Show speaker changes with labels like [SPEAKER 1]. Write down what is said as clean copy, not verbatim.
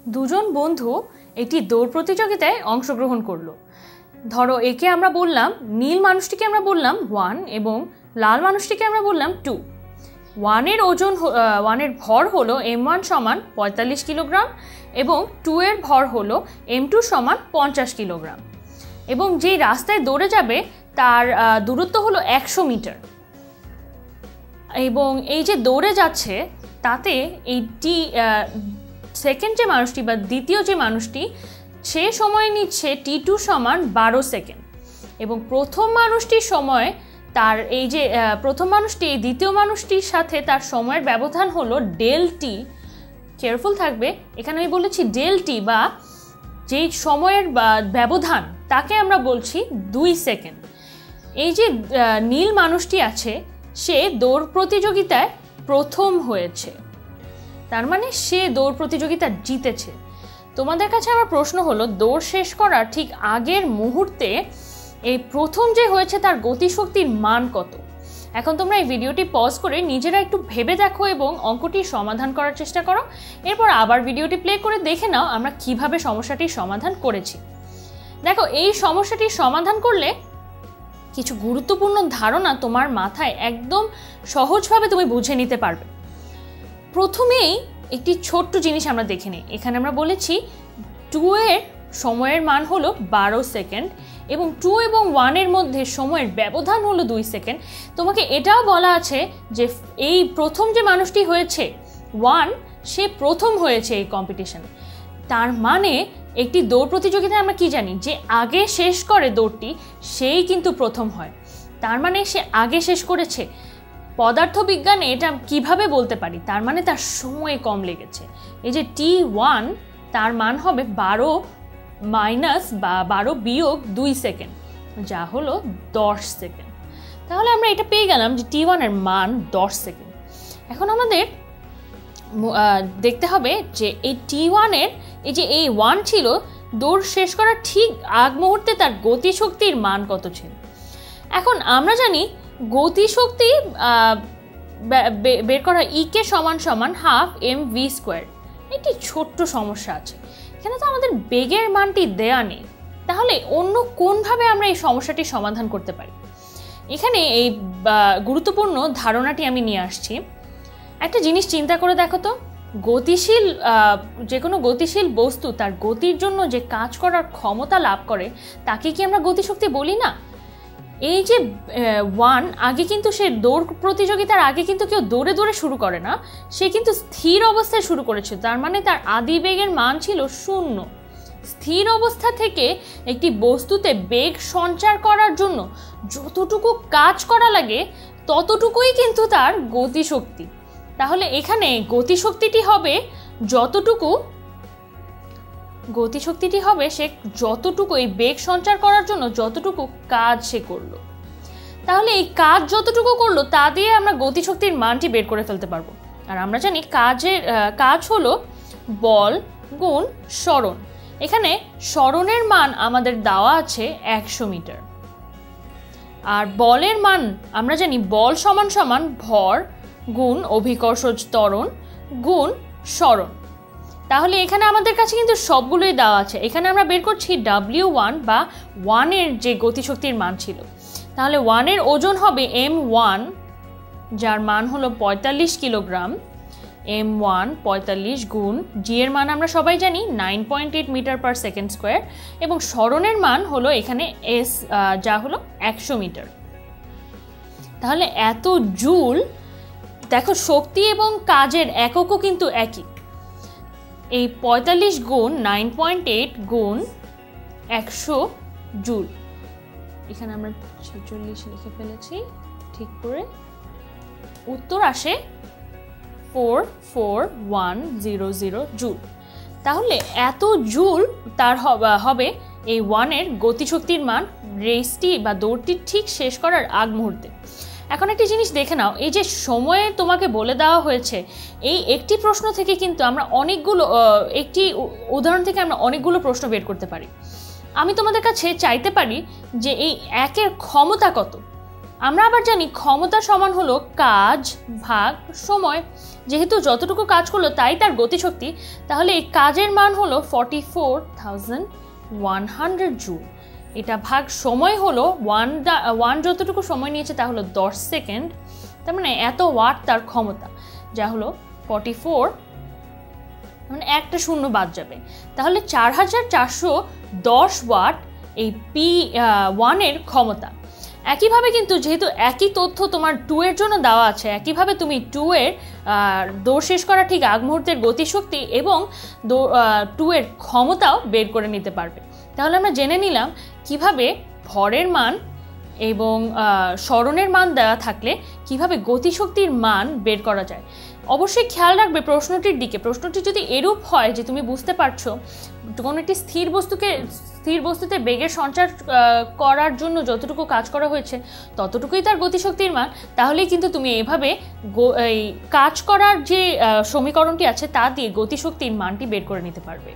[SPEAKER 1] দুজন বন্ধু একটি দৌড় প্রতিযোগিতায় অংশগ্রহণ করলো। ধরো একে আমরা বললাম, নীল মানুষটিকে আমরা বললাম 1 এবং লাল মানুষটিকে আমরা বললাম 2। ওয়ানের ভর হলো m1 সমান 45 কিলোগ্রাম এবং 2 এর ভর হলো m2 সমান 50 কিলোগ্রাম এবং যেই রাস্তায় দৌড়ে যাবে তার দূরত্ব হলো 100 মিটার। এবং এই যে দৌড়ে যাচ্ছে তাতে এইটি সেকেন্ড যে মানুষটি বা দ্বিতীয় যে মানুষটি সে সময় নিচ্ছে t2 সমান 12 সেকেন্ড এবং প্রথম মানুষটির সময় তার এই যে প্রথম মানুষটি দ্বিতীয় মানুষটির সাথে তার সময়ের ব্যবধান হলো ∆t। কেয়ারফুল থাকবে, এখানে আমি বলেছি ∆t বা যেই সময়ের ব্যবধান তাকে আমরা বলছি 2 সেকেন্ড। এই যে নীল মানুষটি আছে সে দৌড় প্রতিযোগিতায় প্রথম হয়েছে, তার মানে সে দৌড় প্রতিযোগিতা জিতেছে। তোমাদের কাছে আমার প্রশ্ন হলো, দৌড় শেষ করার ঠিক আগের মুহূর্তে এই প্রথম যে হয়েছে তার গতিশক্তির মান কত? এখন তোমরা এই ভিডিওটি পজ করে নিজেরা একটু ভেবে দেখো এবং অঙ্কটি সমাধান করার চেষ্টা করো। এরপর আবার ভিডিওটি প্লে করে দেখে নাও আমরা কিভাবে সমস্যাটির সমাধান করেছি। দেখো, এই সমস্যাটির সমাধান করলে কিছু গুরুত্বপূর্ণ ধারণা তোমার মাথায় একদম সহজভাবে তুমি বুঝে নিতে পারবে। প্রথমেই একটি ছোট্ট জিনিস আমরা দেখে নিই। এখানে আমরা বলেছি 2 এর সময়ের মান হলো 12 সেকেন্ড এবং 2 এবং 1 এর মধ্যে সময়ের ব্যবধান হলো 2 সেকেন্ড। তোমাকে এটাও বলা আছে যে এই প্রথম যে মানুষটি হয়েছে 1, সে প্রথম হয়েছে এই কম্পিটিশনে। তার মানে একটি দৌড় প্রতিযোগিতায় আমরা কি জানি, যে আগে শেষ করে দৌড়টি সেই কিন্তু প্রথম হয়। তার মানে সে আগে শেষ করেছে। পদার্থবিজ্ঞানে এটা কিভাবে বলতে পারি, তার মানে তার সময় কম লেগেছে। এই যে t1 তার মান হবে 12 মাইনাস বা 12 বিয়োগ 2 সেকেন্ড, যা হলো 10 সেকেন্ড। তাহলে আমরা এটা পেয়ে গেলাম যে t1 এর মান 10 সেকেন্ড। এখন আমাদের দেখতে হবে যে এই t1 এর এই যে এই 1 ছিল, দৌড় শেষ করার ঠিক আগ মুহূর্তে তার গতিশক্তির মান কত ছিল। এখন আমরা জানি গতিশক্তি বের করা কে সমান সমান ½ mv²। একটি ছোট্ট সমস্যা আছে, এখানে তো আমাদের বেগের মানটি দেয়া নেই। তাহলে অন্য কোনভাবে আমরা এই সমস্যাটি সমাধান করতে পারি? এখানে এই গুরুত্বপূর্ণ ধারণাটি আমি নিয়ে আসছি। একটা জিনিস চিন্তা করে দেখো তো, যে কোনো গতিশীল বস্তু তার গতির জন্য যে কাজ করার ক্ষমতা লাভ করে তাকে কি আমরা গতিশক্তি বলি না? এই যে 1 আগে কিন্তু সে দৌড় প্রতিযোগিতার আগে কিন্তু কেউ দৌড়ে দৌড়ে শুরু করে না, সে কিন্তু স্থির অবস্থায় শুরু করেছে। তার মানে তার আদি বেগের মান ছিল 0। স্থির অবস্থা থেকে একটি বস্তুতে বেগ সঞ্চার করার জন্য যতটুকু কাজ করা লাগে ততটুকুই কিন্তু তার গতিশক্তি। তাহলে এখানে গতিশক্তিটি হবে সে যতটুকু এই বেগ সঞ্চার করার জন্য যতটুকু কাজ সে করলো। তাহলে এই কাজ যতটুকু করলো তা দিয়ে আমরা গতিশক্তির মানটি বের করে ফেলতে পারবো। আর আমরা জানি কাজ হলো বল গুণ সরণ। এখানে সরণের মান আমাদের দেওয়া আছে 100 মিটার। আর বলের মান আমরা জানি বল সমান সমান ভর গুণ অভিকর্ষজ ত্বরণ গুণ সরণ। তাহলে এখানে আমাদের কাছে কিন্তু সবগুলোই দেওয়া আছে। এখানে আমরা বের করছি W1 বা 1 এর যে গতিশক্তির মান ছিল। তাহলে 1 এর ওজন হবে m1, যার মান হলো 45 কিলোগ্রাম। m1 45 গুণ g এর মান আমরা সবাই জানি 9.8 মিটার পার সেকেন্ড স্কোয়ার এবং সরণের মান হলো এখানে s, যা হলো 100 মিটার। তাহলে এত জুল। দেখো, শক্তি এবং কাজের এককও কিন্তু একই। এই 45 গুণ 9.8 গুণ 100 জুল। এখানে আমরা 46 লিখে ফেলেছি ঠিক করে। উত্তর আসে 44100 জুল। তাহলে এত জুল তার হবে এই 1 এর গতিশক্তির মান রেসটি বা দৌড়টি ঠিক শেষ করার আগ মুহূর্তে। এখন একটি জিনিস দেখে নাও, এই যে সময়ে তোমাকে বলে দেওয়া হয়েছে, এই একটি প্রশ্ন থেকে কিন্তু আমরা একটি উদাহরণ থেকে আমরা অনেকগুলো প্রশ্ন বের করতে পারি। আমি তোমাদের কাছে চাইতে পারি যে এই 1 এর ক্ষমতা কত। আমরা আবার জানি ক্ষমতা সমান হলো কাজ ভাগ সময়। যেহেতু যতটুকু কাজ করলো তাই তার গতিশক্তি, তাহলে এই কাজের মান হলো 44,100 জুল। এটা ভাগ সময় হলো ওয়ান যতটুকু সময় নিয়েছে তা হলো 10 সেকেন্ড, তার মানে এত ওয়াট তার ক্ষমতা, যা হলো 44, মানে একটা শূন্য বাদ যাবে, তাহলে 4410 ওয়াট এই P1 ক্ষমতা। একইভাবে কিন্তু যেহেতু একই তথ্য তোমার 2 এর জন্য দেওয়া আছে, একইভাবে তুমি 2 এর দৌড় শেষ করা ঠিক আগ মুহূর্তের গতিশক্তি এবং 2 এর ক্ষমতাও বের করে নিতে পারবে। তাহলে আমরা জেনে নিলাম কিভাবে ভরের মান এবং সরণের মান দেওয়া থাকলে কিভাবে গতিশক্তির মান বের করা যায়। অবশ্যই খেয়াল রাখবে প্রশ্নটির দিকে। প্রশ্নটি যদি এরূপ হয় যে তুমি বুঝতে পারছো কোনো একটি স্থির বস্তুতে বেগের সঞ্চার করার জন্য যতটুকু কাজ করা হয়েছে ততটুকুই তার গতিশক্তির মান, তাহলেই কিন্তু তুমি এভাবে এই কাজ করার যে সমীকরণটি আছে তা দিয়ে গতিশক্তির মানটি বের করে নিতে পারবে।